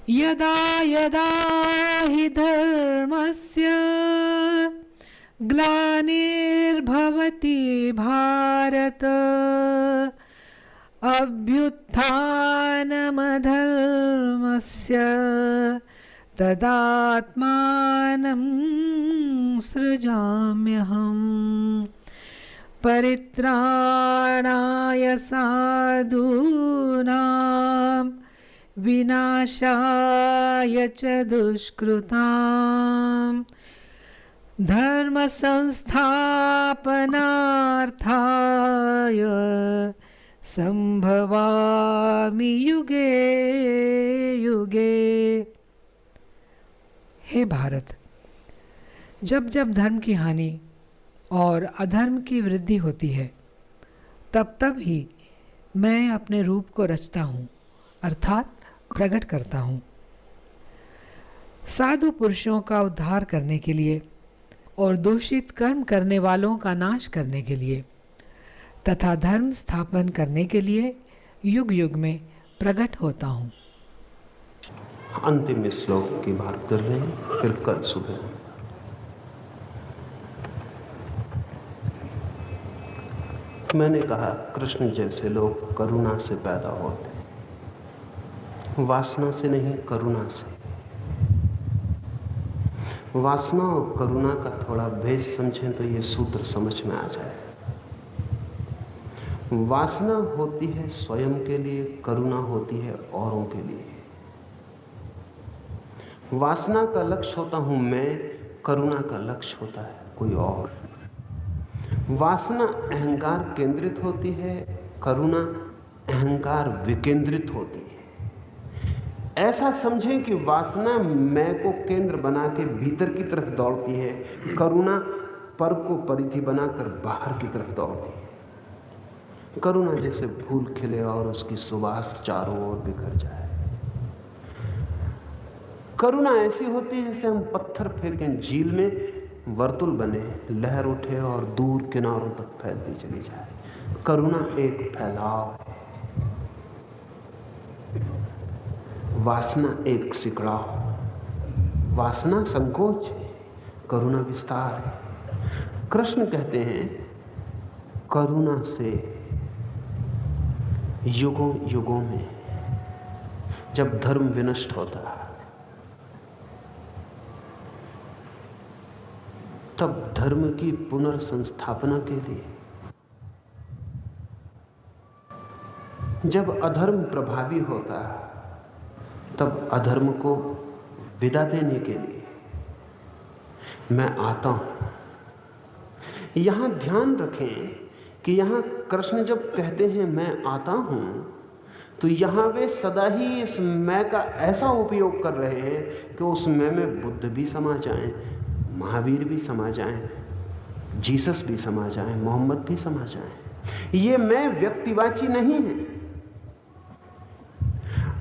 यदा यदा हि धर्मस्य ग्लानिर्भवति भारत अभ्युत्थानमधर्मस्य तदात्मानं सृजाम्यहम्। परित्राणाय साधूनां विनाशाय च दुष्कृतां धर्म संस्थापनार्थाय संभवामि युगे युगे। हे भारत, जब जब धर्म की हानि और अधर्म की वृद्धि होती है, तब तब ही मैं अपने रूप को रचता हूँ, अर्थात प्रकट करता हूँ। साधु पुरुषों का उद्धार करने के लिए और दूषित कर्म करने वालों का नाश करने के लिए तथा धर्म स्थापन करने के लिए युग युग में प्रकट होता हूँ। अंतिम श्लोक की बात कर रहे हैं, फिर कल सुबह। मैंने कहा कृष्ण जैसे लोग करुणा से पैदा होते, वासना से नहीं, करुणा से। वासना और करुणा का थोड़ा भेद समझें तो ये सूत्र समझ में आ जाए। वासना होती है स्वयं के लिए, करुणा होती है औरों के लिए। वासना का लक्ष्य होता हूं मैं, करुणा का लक्ष्य होता है कोई और। वासना अहंकार केंद्रित होती है, करुणा अहंकार विकेंद्रित होती है। ऐसा समझें कि वासना मैं को केंद्र बना के भीतर की तरफ दौड़ती है, करुणा पर को परिधि बनाकर बाहर की तरफ दौड़ती है। करुणा जैसे फूल खिले और उसकी सुवास चारों ओर बिखर जाए। करुणा ऐसी होती है जैसे हम पत्थर फेंकें झील में, वर्तुल बने, लहर उठे और दूर किनारों तक फैलती चली जाए। करुणा एक फैलाव है, वासना एक सिकड़ाव। वासना संकोच है, करुणा विस्तार है। कृष्ण कहते हैं करुणा से युगों युगों में जब धर्म विनष्ट होता है, तब धर्म की पुनर्संस्थापना के लिए, जब अधर्म प्रभावी होता है, तब अधर्म को विदा देने के लिए मैं आता हूं। यहां ध्यान रखें कि यहां कृष्ण जब कहते हैं मैं आता हूं, तो यहां वे सदा ही इस मैं का ऐसा उपयोग कर रहे हैं कि उस मैं में बुद्ध भी समा जाएं, महावीर भी समा जाएं, जीसस भी समा जाएं, मोहम्मद भी समा जाएं। ये मैं व्यक्तिवाची नहीं है।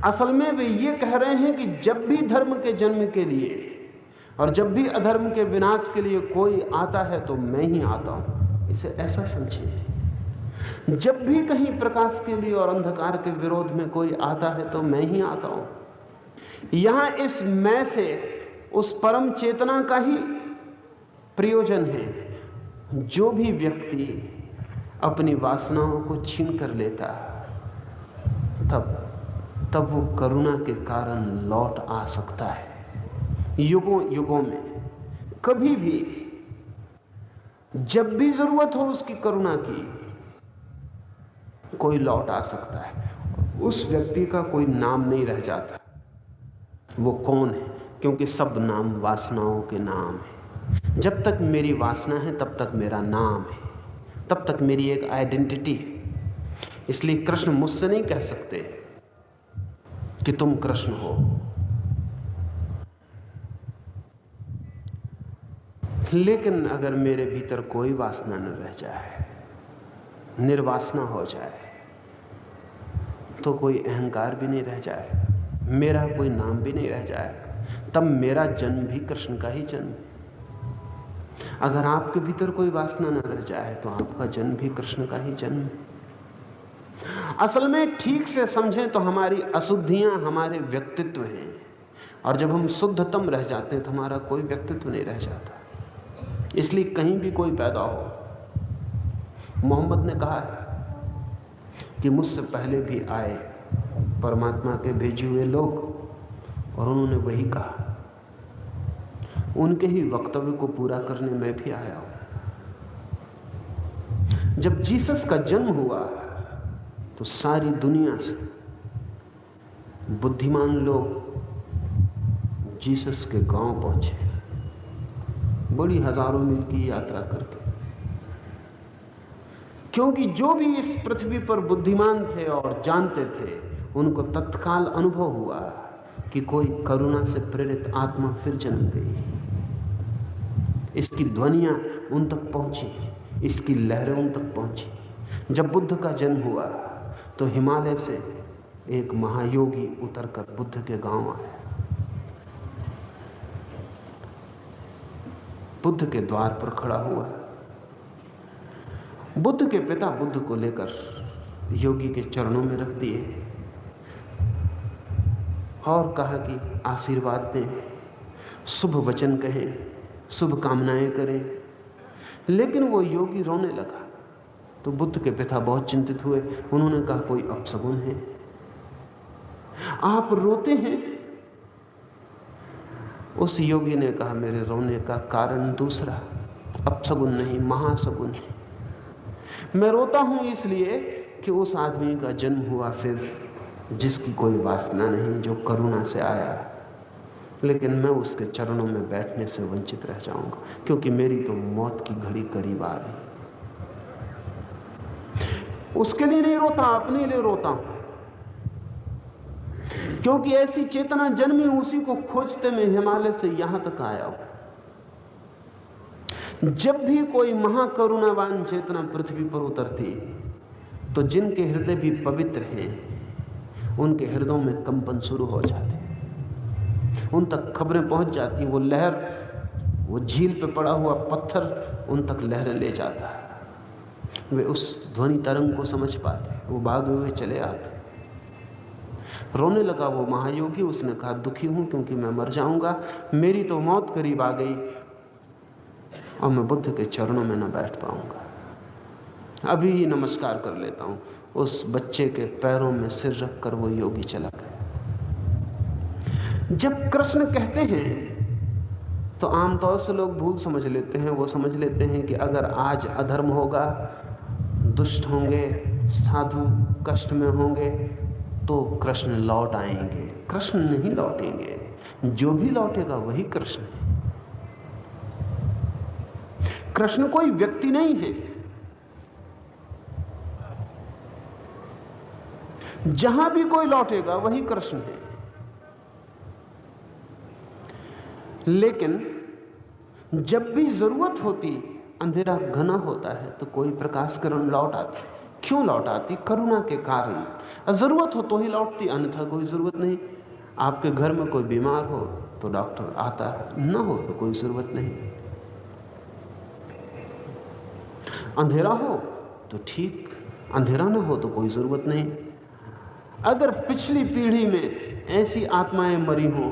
असल में वे ये कह रहे हैं कि जब भी धर्म के जन्म के लिए और जब भी अधर्म के विनाश के लिए कोई आता है तो मैं ही आता हूं। इसे ऐसा समझिए, जब भी कहीं प्रकाश के लिए और अंधकार के विरोध में कोई आता है तो मैं ही आता हूं। यहां इस मैं से उस परम चेतना का ही प्रयोजन है। जो भी व्यक्ति अपनी वासनाओं को छीन कर लेता तब वो करुणा के कारण लौट आ सकता है। युगों युगों में कभी भी जब भी जरूरत हो उसकी करुणा की, कोई लौट आ सकता है। उस व्यक्ति का कोई नाम नहीं रह जाता। वो कौन है? क्योंकि सब नाम वासनाओं के नाम है। जब तक मेरी वासना है तब तक मेरा नाम है, तब तक मेरी एक आइडेंटिटी है। इसलिए कृष्ण मुझसे नहीं कह सकते कि तुम कृष्ण हो। लेकिन अगर मेरे भीतर कोई वासना न रह जाए, निर्वासना हो जाए, तो कोई अहंकार भी नहीं रह जाएगा, मेरा कोई नाम भी नहीं रह जाएगा, तब मेरा जन्म भी कृष्ण का ही जन्म है। अगर आपके भीतर कोई वासना न रह जाए तो आपका जन्म भी कृष्ण का ही जन्म है। असल में ठीक से समझें तो हमारी अशुद्धियां हमारे व्यक्तित्व हैं। और जब हम शुद्धतम रह जाते हैं तो हमारा कोई व्यक्तित्व नहीं रह जाता। इसलिए कहीं भी कोई पैदा हो, मोहम्मद ने कहा है कि मुझसे पहले भी आए परमात्मा के भेजे हुए लोग और उन्होंने वही कहा, उनके ही वक्तव्य को पूरा करने में भी आया हूं। जब जीसस का जन्म हुआ तो सारी दुनिया से बुद्धिमान लोग जीसस के गांव पहुंचे, बड़ी हजारों मील की यात्रा करके, क्योंकि जो भी इस पृथ्वी पर बुद्धिमान थे और जानते थे उनको तत्काल अनुभव हुआ कि कोई करुणा से प्रेरित आत्मा फिर जन्म गई। इसकी ध्वनियां उन तक पहुंची, इसकी लहरें उन तक पहुंची। जब बुद्ध का जन्म हुआ तो हिमालय से एक महायोगी उतरकर बुद्ध के गांव आया, बुद्ध के द्वार पर खड़ा हुआ। बुद्ध के पिता बुद्ध को लेकर योगी के चरणों में रख दिए और कहा कि आशीर्वाद दें, शुभ वचन कहें, शुभ कामनाएं करें। लेकिन वो योगी रोने लगा तो बुद्ध के पिता बहुत चिंतित हुए। उन्होंने कहा कोई अपशगुन है, आप रोते हैं? उस योगी ने कहा मेरे रोने का कारण दूसरा, अपशगुन नहीं, महाशगुन है। मैं रोता हूं इसलिए कि उस आदमी का जन्म हुआ फिर, जिसकी कोई वासना नहीं, जो करुणा से आया, लेकिन मैं उसके चरणों में बैठने से वंचित रह जाऊंगा, क्योंकि मेरी तो मौत की घड़ी करीब आ रही। उसके लिए नहीं रोता, अपने लिए रोता हूं, क्योंकि ऐसी चेतना जन्मी, उसी को खोजते मैं हिमालय से यहां तक आया हूं। जब भी कोई महाकरुणावान चेतना पृथ्वी पर उतरती तो जिनके हृदय भी पवित्र हैं उनके हृदयों में कंपन शुरू हो जाते, उन तक खबरें पहुंच जाती। वो लहर, वो झील पे पड़ा हुआ पत्थर उन तक लहरें ले जाता है, वे उस ध्वनि तरंग को समझ पाते, वो भागे हुए चले आते। रोने लगा वो महायोगी। उसने कहा दुखी हूं क्योंकि मैं मर जाऊंगा, मेरी तो मौत करीब आ गई और मैं बुद्ध के चरणों में न बैठ पाऊंगा, अभी ही नमस्कार कर लेता हूं। उस बच्चे के पैरों में सिर रखकर वो योगी चला गया। जब कृष्ण कहते हैं तो आमतौर से लोग भूल समझ लेते हैं। वो समझ लेते हैं कि अगर आज अधर्म होगा, दुष्ट होंगे, साधु कष्ट में होंगे तो कृष्ण लौट आएंगे। कृष्ण नहीं लौटेंगे, जो भी लौटेगा वही कृष्ण है। कृष्ण कोई व्यक्ति नहीं है। जहां भी कोई लौटेगा वही कृष्ण है। लेकिन जब भी जरूरत होती, अंधेरा घना होता है तो कोई प्रकाश किरण लौट आती। क्यों लौट आती? करुणा के कारण। जरूरत हो तो ही लौटती, अन्यथा कोई जरूरत नहीं। आपके घर में कोई बीमार हो तो डॉक्टर आता है, न हो तो कोई जरूरत नहीं। अंधेरा हो तो ठीक, अंधेरा ना हो तो कोई जरूरत नहीं। अगर पिछली पीढ़ी में ऐसी आत्माएं मरी हों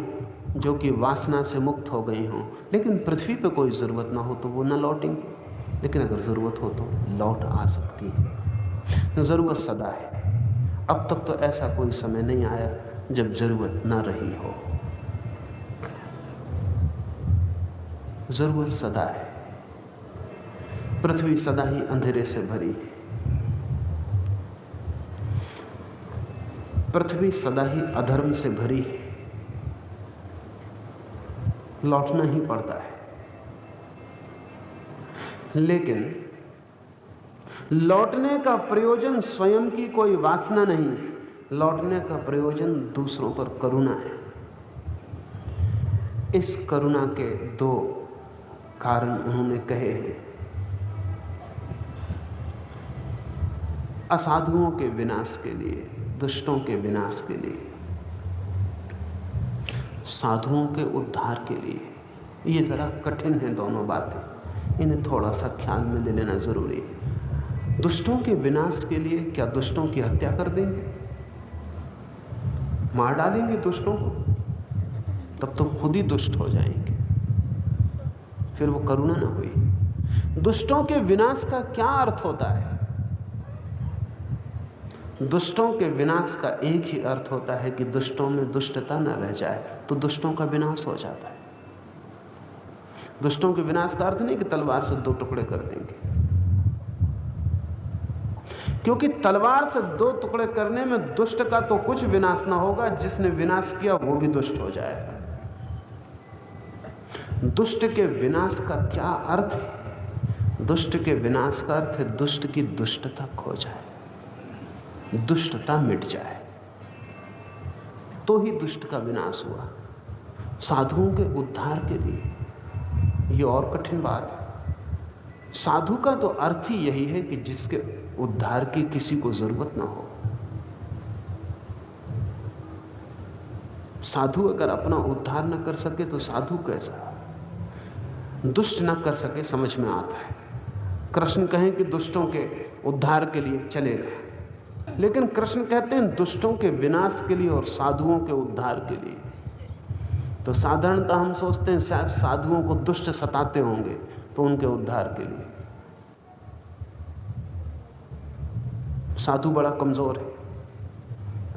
जो कि वासना से मुक्त हो गई हों, लेकिन पृथ्वी पे कोई ज़रूरत ना हो तो वो ना लौटेंगे। लेकिन अगर ज़रूरत हो तो लौट आ सकती है। ज़रूरत सदा है। अब तक तो ऐसा कोई समय नहीं आया जब ज़रूरत ना रही हो। ज़रूरत सदा है। पृथ्वी सदा ही अंधेरे से भरी है। पृथ्वी सदा ही अधर्म से भरी है। लौटना ही पड़ता है। लेकिन लौटने का प्रयोजन स्वयं की कोई वासना नहीं, लौटने का प्रयोजन दूसरों पर करुणा है। इस करुणा के दो कारण उन्होंने कहे हैं। असाधुओं के विनाश के लिए, दुष्टों के विनाश के लिए, साधुओं के उद्धार के लिए। ये जरा कठिन है दोनों बातें, इन्हें थोड़ा सा ख्याल में ले लेना जरूरी है। दुष्टों के विनाश के लिए क्या दुष्टों की हत्या कर देंगे, मार डालेंगे दुष्टों को? तब तो खुद ही दुष्ट हो जाएंगे, फिर वो करुणा ना हुई। दुष्टों के विनाश का क्या अर्थ होता है? दुष्टों के विनाश का एक ही अर्थ होता है कि दुष्टों में दुष्टता न रह जाए, तो दुष्टों का विनाश हो जाता है। दुष्टों के विनाश का अर्थ नहीं कि तलवार से 2 टुकड़े कर देंगे, क्योंकि तलवार से 2 टुकड़े करने में दुष्ट का तो कुछ विनाश ना होगा, जिसने विनाश किया वो भी दुष्ट हो जाएगा। दुष्ट के विनाश का क्या अर्थ है? दुष्ट के विनाश का अर्थ है दुष्ट की दुष्टता खो जाए, दुष्टता मिट जाए, तो ही दुष्ट का विनाश हुआ। साधुओं के उद्धार के लिए ये और कठिन बात है। साधु का तो अर्थ ही यही है कि जिसके उद्धार की किसी को जरूरत ना हो। साधु अगर अपना उद्धार न कर सके तो साधु कैसा? दुष्ट न कर सके समझ में आता है। कृष्ण कहें कि दुष्टों के उद्धार के लिए चलेगा, लेकिन कृष्ण कहते हैं दुष्टों के विनाश के लिए और साधुओं के उद्धार के लिए। तो साधारणतः हम सोचते हैं शायद साधुओं को दुष्ट सताते होंगे तो उनके उद्धार के लिए। साधु बड़ा कमजोर है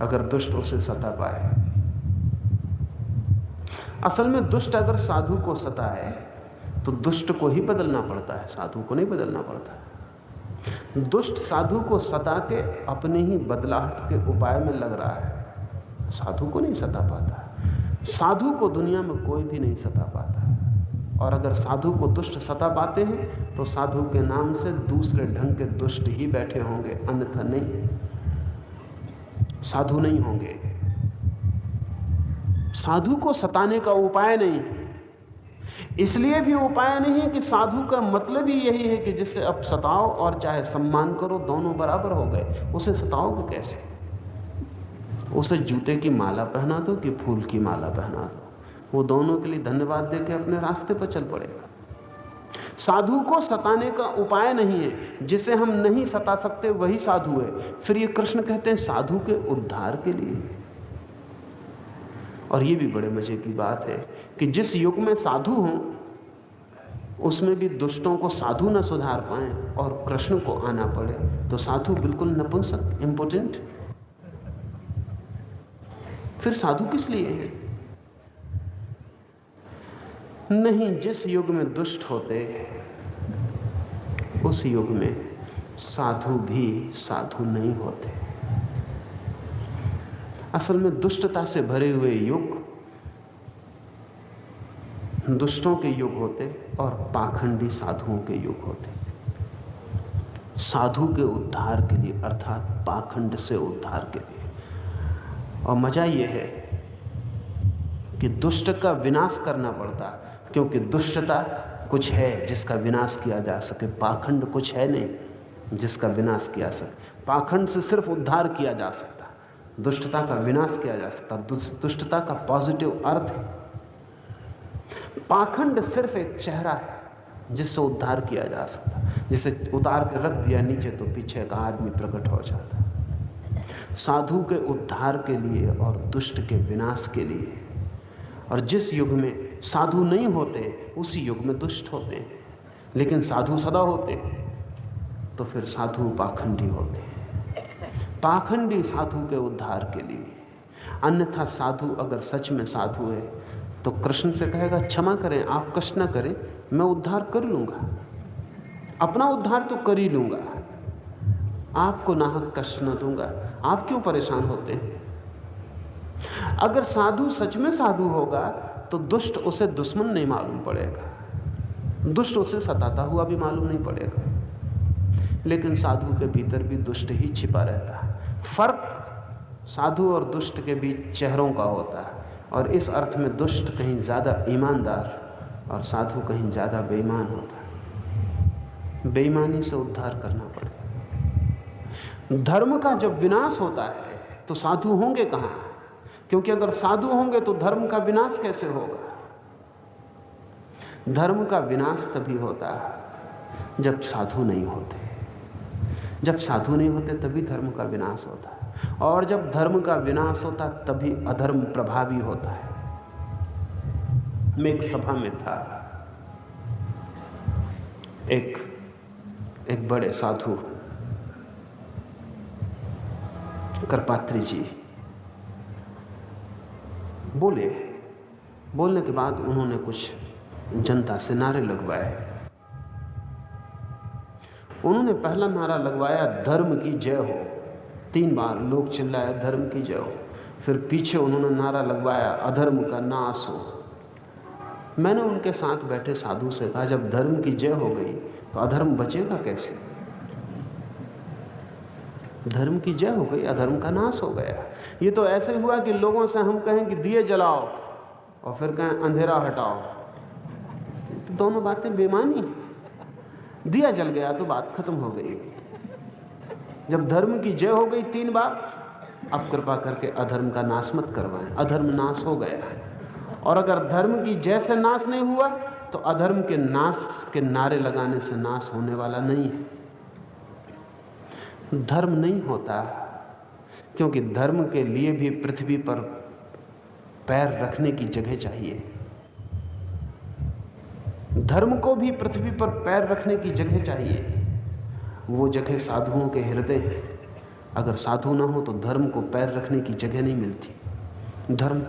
अगर दुष्ट उसे सता पाए। असल में दुष्ट अगर साधु को सताए तो दुष्ट को ही बदलना पड़ता है, साधु को नहीं बदलना पड़ता। दुष्ट साधु को सता के अपने ही बदलाहट के उपाय में लग रहा है, साधु को नहीं सता पाता। साधु को दुनिया में कोई भी नहीं सता पाता, और अगर साधु को दुष्ट सता पाते हैं तो साधु के नाम से दूसरे ढंग के दुष्ट ही बैठे होंगे, अन्यथा नहीं, साधु नहीं होंगे। साधु को सताने का उपाय नहीं है, इसलिए भी उपाय नहीं है कि साधु का मतलब ही यही है कि जिससे अब सताओ और चाहे सम्मान करो, दोनों बराबर हो गए। उसे सताओगे कैसे? उसे जूते की माला पहना दो कि फूल की माला पहना दो, वो दोनों के लिए धन्यवाद देके अपने रास्ते पर चल पड़ेगा। साधु को सताने का उपाय नहीं है, जिसे हम नहीं सता सकते वही साधु है। फिर ये कृष्ण कहते हैं साधु के उद्धार के लिए। और ये भी बड़े मजे की बात है कि जिस युग में साधु हों उसमें भी दुष्टों को साधु न सुधार पाए और कृष्ण को आना पड़े, तो साधु बिल्कुल नपुंसक, इम्पोर्टेंट। फिर साधु किस लिए है? नहीं, जिस युग में दुष्ट होते उस युग में साधु भी साधु नहीं होते। असल में दुष्टता से भरे हुए युग दुष्टों के युग होते और पाखंडी साधुओं के युग होते। साधु के उद्धार के लिए, अर्थात पाखंड से उद्धार के लिए। और मजा यह है कि दुष्ट का विनाश करना पड़ता, क्योंकि दुष्टता कुछ है जिसका विनाश किया जा सके, पाखंड कुछ है नहीं जिसका विनाश किया सके। पाखंड से सिर्फ उद्धार किया जा सकता, दुष्टता का विनाश किया जा सकता। दुष्टता का पॉजिटिव अर्थ है। पाखंड सिर्फ एक चेहरा है जिससे उद्धार किया जा सकता। जैसे उतार के रख दिया नीचे तो पीछे का आदमी प्रकट हो जाता। साधु के उद्धार के लिए और दुष्ट के विनाश के लिए। और जिस युग में साधु नहीं होते उसी युग में दुष्ट होते हैं, लेकिन साधु सदा होते तो फिर साधु पाखंडी होते। पाखंडी साधु के उद्धार के लिए। अन्यथा साधु अगर सच में साधु है तो कृष्ण से कहेगा क्षमा करें, आप कष्ट न करें, मैं उद्धार कर लूंगा, अपना उद्धार तो कर ही लूंगा, आपको नाहक कष्ट न दूंगा, आप क्यों परेशान होते हैं? अगर साधु सच में साधु होगा तो दुष्ट उसे दुश्मन नहीं मालूम पड़ेगा, दुष्ट उसे सताता हुआ भी मालूम नहीं पड़ेगा। लेकिन साधु के भीतर भी दुष्ट ही छिपा रहता है। फर्क साधु और दुष्ट के बीच चेहरों का होता है, और इस अर्थ में दुष्ट कहीं ज़्यादा ईमानदार और साधु कहीं ज़्यादा बेईमान होता है। बेईमानी से उद्धार करना पड़े। धर्म का जब विनाश होता है तो साधु होंगे कहाँ? क्योंकि अगर साधु होंगे तो धर्म का विनाश कैसे होगा? धर्म का विनाश तभी होता है जब साधु नहीं होते। जब साधु नहीं होते तभी धर्म का विनाश होता है, और जब धर्म का विनाश होता तभी अधर्म प्रभावी होता है। मैं एक सभा में था। एक बड़े साधु करपात्री जी बोलने के बाद उन्होंने कुछ जनता से नारे लगवाए। उन्होंने पहला नारा लगवाया, धर्म की जय हो। 3 बार लोग चिल्लाए, धर्म की जय हो। फिर पीछे उन्होंने नारा लगवाया, अधर्म का नाश हो। मैंने उनके साथ बैठे साधु से कहा, जब धर्म की जय हो गई तो अधर्म बचेगा कैसे? धर्म की जय हो गई, अधर्म का नाश हो गया। ये तो ऐसे हुआ कि लोगों से हम कहें कि दिए जलाओ और फिर कहें अंधेरा हटाओ, तो दोनों बातें बेमानी। दिया जल गया तो बात खत्म हो गई। जब धर्म की जय हो गई 3 बार, अब कृपा करके अधर्म का नाश मत करवाएं। अधर्म नाश हो गया है, और अगर धर्म की जय से नाश नहीं हुआ तो अधर्म के नाश के नारे लगाने से नाश होने वाला नहीं है। धर्म नहीं होता, क्योंकि धर्म के लिए भी पृथ्वी पर पैर रखने की जगह चाहिए। धर्म को भी पृथ्वी पर पैर रखने की जगह चाहिए। वो जगह साधुओं के हृदय है। अगर साधु ना हो तो धर्म को पैर रखने की जगह नहीं मिलती। धर्म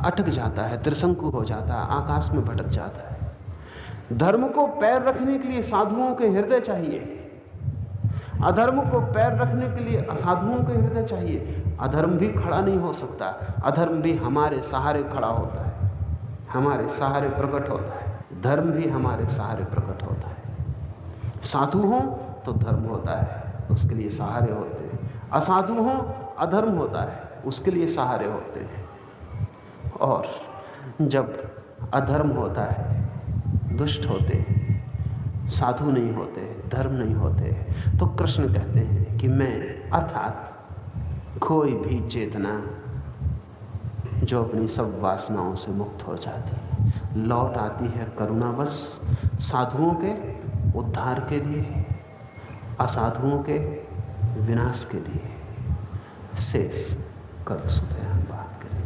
अटक जाता है, त्रिशंकु हो जाता है, आकाश में भटक जाता है। धर्म को पैर रखने के लिए साधुओं के हृदय चाहिए। अधर्म को पैर रखने के लिए असाधुओं के हृदय चाहिए। अधर्म भी खड़ा नहीं हो सकता, अधर्म भी हमारे सहारे खड़ा होता है, हमारे सहारे प्रकट होता है। धर्म भी हमारे सहारे प्रकट होता है। साधु हो तो धर्म होता है, उसके लिए सहारे होते हैं। असाधु हो, अधर्म होता है, उसके लिए सहारे होते हैं। और जब अधर्म होता है, दुष्ट होते हैं, साधु नहीं होते, धर्म नहीं होते, तो कृष्ण कहते हैं कि मैं, अर्थात कोई भी चेतना जो अपनी सब वासनाओं से मुक्त हो जाती, लौट आती है करुणावश साधुओं के उद्धार के लिए, असाधुओं के विनाश के लिए। शेष कल सुबह हम बात करेंगे।